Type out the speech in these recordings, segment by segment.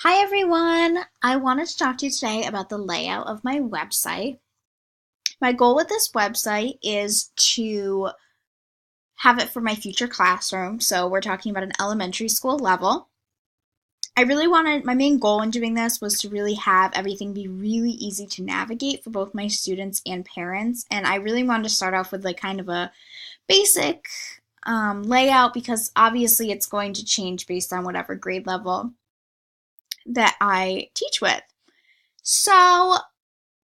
Hi everyone! I wanted to talk to you today about the layout of my website. My goal with this website is to have it for my future classroom, so we're talking about an elementary school level. My main goal in doing this was to really have everything be really easy to navigate for both my students and parents, and I really wanted to start off with like kind of a basic layout because obviously it's going to change based on whatever grade level that I teach with. So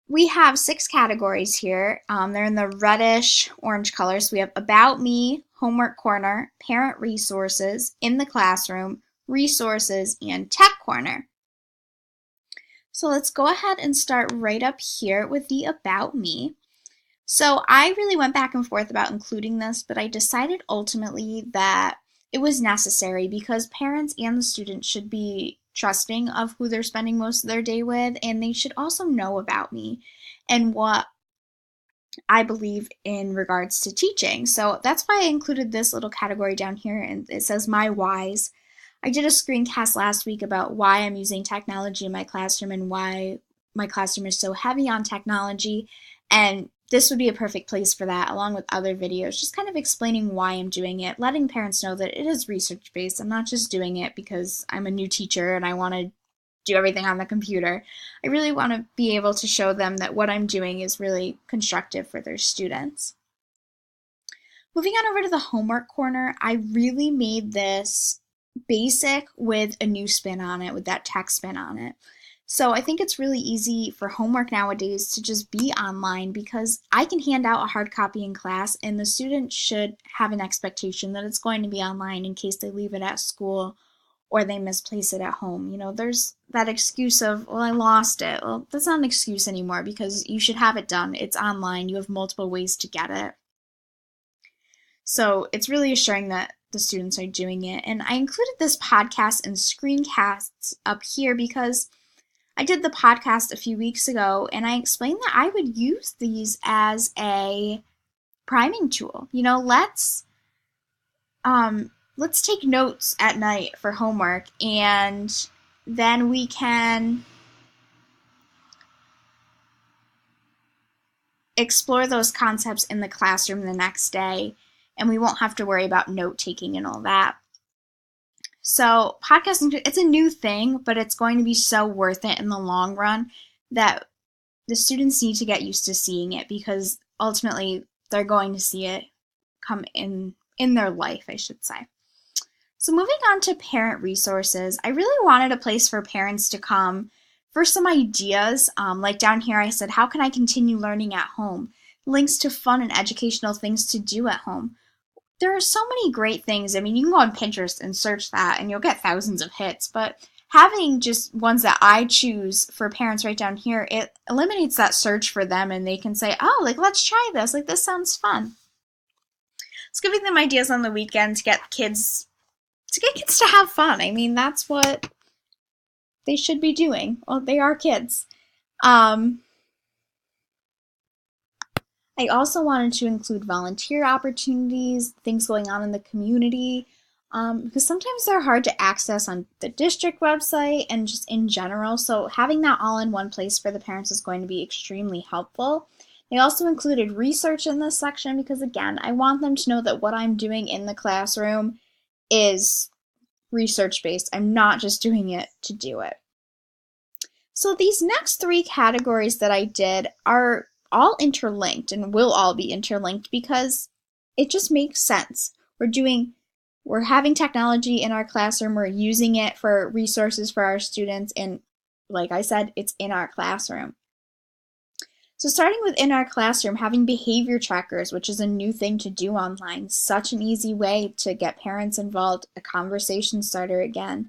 we have 6 categories here. They're in the reddish orange colors. We have About Me, Homework Corner, Parent Resources, In the Classroom, Resources, and Tech Corner. So let's go ahead and start right up here with the About Me. So I really went back and forth about including this, but I decided ultimately that it was necessary because parents and the students should be trusting of who they're spending most of their day with, and they should also know about me and what I believe in regards to teaching. So that's why I included this little category down here, and it says My Whys. I did a screencast last week about why I'm using technology in my classroom and why my classroom is so heavy on technology, and this would be a perfect place for that, along with other videos, just kind of explaining why I'm doing it, letting parents know that it is research-based. I'm not just doing it because I'm a new teacher and I want to do everything on the computer. I really want to be able to show them that what I'm doing is really constructive for their students. Moving on over to the homework corner, I really made this basic with a new spin on it, with that tech spin on it. So I think it's really easy for homework nowadays to just be online because I can hand out a hard copy in class and the student should have an expectation that it's going to be online in case they leave it at school or they misplace it at home. You know, there's that excuse of, well, I lost it. Well, that's not an excuse anymore because you should have it done. It's online. You have multiple ways to get it. So it's really assuring that the students are doing it. And I included this podcast and screencasts up here because I did the podcast a few weeks ago and I explained that I would use these as a priming tool. You know, let's take notes at night for homework and then we can explore those concepts in the classroom the next day and we won't have to worry about note taking and all that. So podcasting, it's a new thing, but it's going to be so worth it in the long run that the students need to get used to seeing it because ultimately they're going to see it come in their life, I should say. So moving on to parent resources, I really wanted a place for parents to come for some ideas. Like down here I said, how can I continue learning at home? Links to fun and educational things to do at home. There are so many great things. I mean, you can go on Pinterest and search that and you'll get thousands of hits, but having just ones that I choose for parents right down here, it eliminates that search for them and they can say, oh, like, let's try this. Like, this sounds fun. It's giving them ideas on the weekend to get kids to have fun. I mean, that's what they should be doing. Well, they are kids. I also wanted to include volunteer opportunities, things going on in the community, because sometimes they're hard to access on the district website and just in general. So having that all in one place for the parents is going to be extremely helpful. They also included research in this section because, again, I want them to know that what I'm doing in the classroom is research-based. I'm not just doing it to do it. So these next 3 categories that I did are all interlinked and will all be interlinked because it just makes sense. We're having technology in our classroom, we're using it for resources for our students, and like I said, it's in our classroom. So starting with in our classroom, having behavior trackers, which is a new thing to do online, such an easy way to get parents involved, a conversation starter again.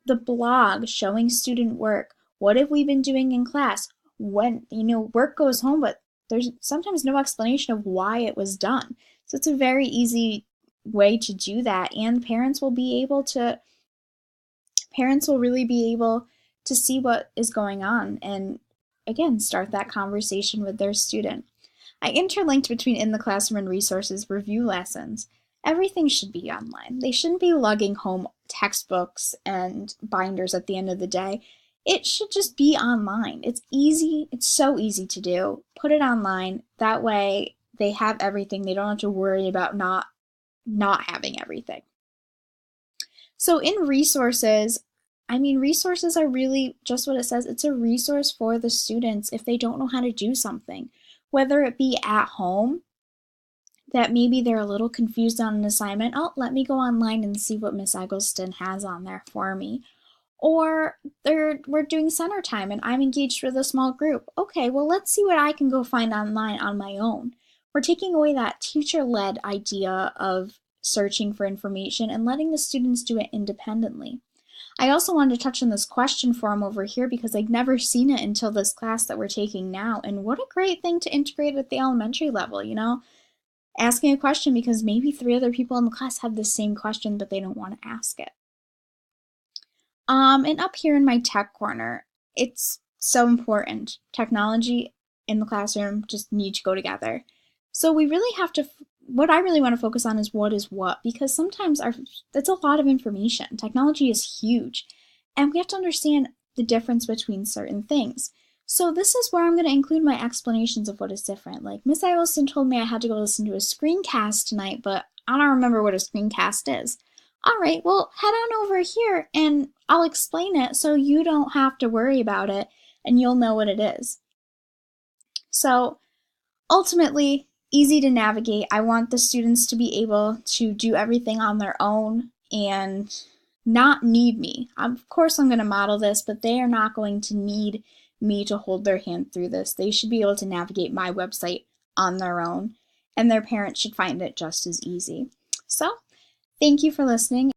The blog showing student work. What have we been doing in class? When, work goes home, but there's sometimes no explanation of why it was done. So it's a very easy way to do that, and parents will really be able to see what is going on and, again, start that conversation with their student. I interlinked between in the classroom and resources review lessons. Everything should be online. They shouldn't be lugging home textbooks and binders at the end of the day. It should just be online. It's easy. It's so easy to do. Put it online. That way they have everything. They don't have to worry about not having everything. So in resources, resources are really just what it says. It's a resource for the students if they don't know how to do something, whether it be at home, that maybe they're a little confused on an assignment. Oh, let me go online and see what Miss Eggleston has on there for me. Or we're doing center time and I'm engaged with a small group. Okay, well, let's see what I can go find online on my own. We're taking away that teacher-led idea of searching for information and letting the students do it independently. I also wanted to touch on this question form over here because I'd never seen it until this class that we're taking now. And what a great thing to integrate at the elementary level, asking a question because maybe 3 other people in the class have the same question, but they don't want to ask it. And up here in my tech corner, it's so important. Technology in the classroom just need to go together. So we really have to, what I really want to focus on is what, because sometimes that's a lot of information. Technology is huge, and we have to understand the difference between certain things. So this is where I'm going to include my explanations of what is different. Like Miss Eggleston told me I had to go listen to a screencast tonight, but I don't remember what a screencast is. All right, well, head on over here and I'll explain it so you don't have to worry about it and you'll know what it is. So ultimately, easy to navigate. I want the students to be able to do everything on their own and not need me. Of course, I'm going to model this, but they are not going to need me to hold their hand through this. They should be able to navigate my website on their own, and their parents should find it just as easy. So, thank you for listening.